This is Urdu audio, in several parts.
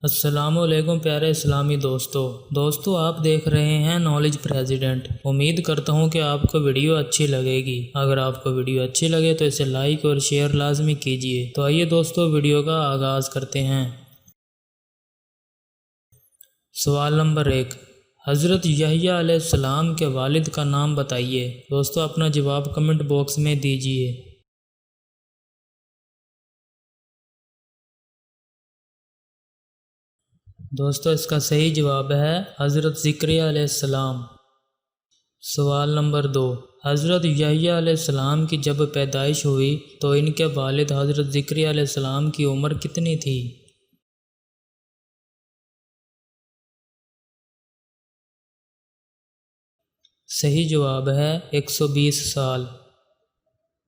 السلام علیکم پیارے اسلامی دوستو آپ دیکھ رہے ہیں نالج پریزیڈنٹ۔ امید کرتا ہوں کہ آپ کو ویڈیو اچھی لگے گی۔ اگر آپ کو ویڈیو اچھی لگے تو اسے لائک اور شیئر لازمی کیجیے۔ تو آئیے دوستو ویڈیو کا آغاز کرتے ہیں۔ سوال نمبر 1، حضرت یحییٰ علیہ السلام کے والد کا نام بتائیے۔ دوستو اپنا جواب کمنٹ باکس میں دیجیے۔ دوستو اس کا صحیح جواب ہے حضرت زکریا علیہ السلام۔ سوال نمبر 2، حضرت یحییٰ علیہ السلام کی جب پیدائش ہوئی تو ان کے والد حضرت زکریا علیہ السلام کی عمر کتنی تھی؟ صحیح جواب ہے 120 سال۔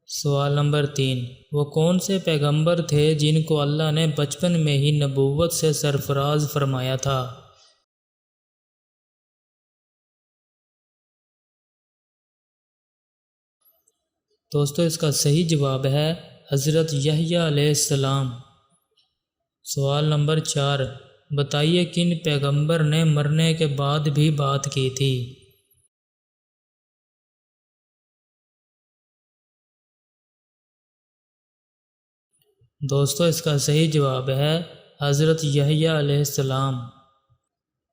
سوال نمبر 3، وہ کون سے پیغمبر تھے جن کو اللہ نے بچپن میں ہی نبوت سے سرفراز فرمایا تھا؟ دوستو اس کا صحیح جواب ہے حضرت یحییٰ علیہ السلام۔ سوال نمبر 4، بتائیے کن پیغمبر نے مرنے کے بعد بھی بات کی تھی؟ دوستو اس کا صحیح جواب ہے حضرت یحییٰ علیہ السلام۔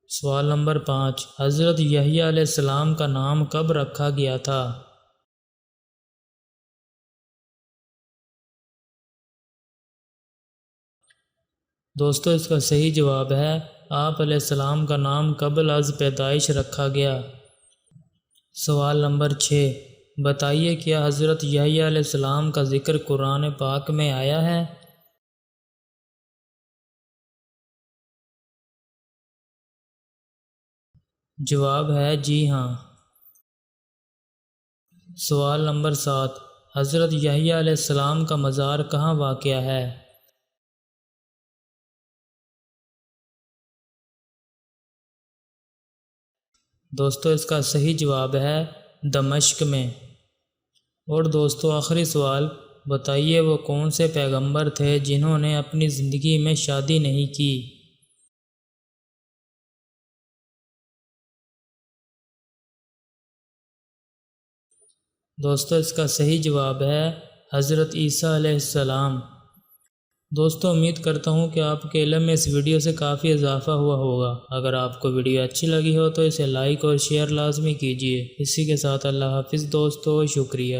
سوال نمبر 5، حضرت یحییٰ علیہ السلام کا نام کب رکھا گیا تھا؟ دوستو اس کا صحیح جواب ہے آپ علیہ السلام کا نام قبل از پیدائش رکھا گیا۔ سوال نمبر 6، بتائیے کیا حضرت یحییٰ علیہ السلام کا ذکر قرآن پاک میں آیا ہے؟ جواب ہے جی ہاں۔ سوال نمبر 7، حضرت یحییٰ علیہ السلام کا مزار کہاں واقع ہے؟ دوستو اس کا صحیح جواب ہے دمشق میں۔ اور دوستو آخری سوال، بتائیے وہ کون سے پیغمبر تھے جنہوں نے اپنی زندگی میں شادی نہیں کی؟ دوستو اس کا صحیح جواب ہے حضرت عیسیٰ علیہ السلام۔ دوستو امید کرتا ہوں کہ آپ کے علم میں اس ویڈیو سے کافی اضافہ ہوا ہوگا۔ اگر آپ کو ویڈیو اچھی لگی ہو تو اسے لائک اور شیئر لازمی کیجیے۔ اسی کے ساتھ اللہ حافظ دوستو، شکریہ۔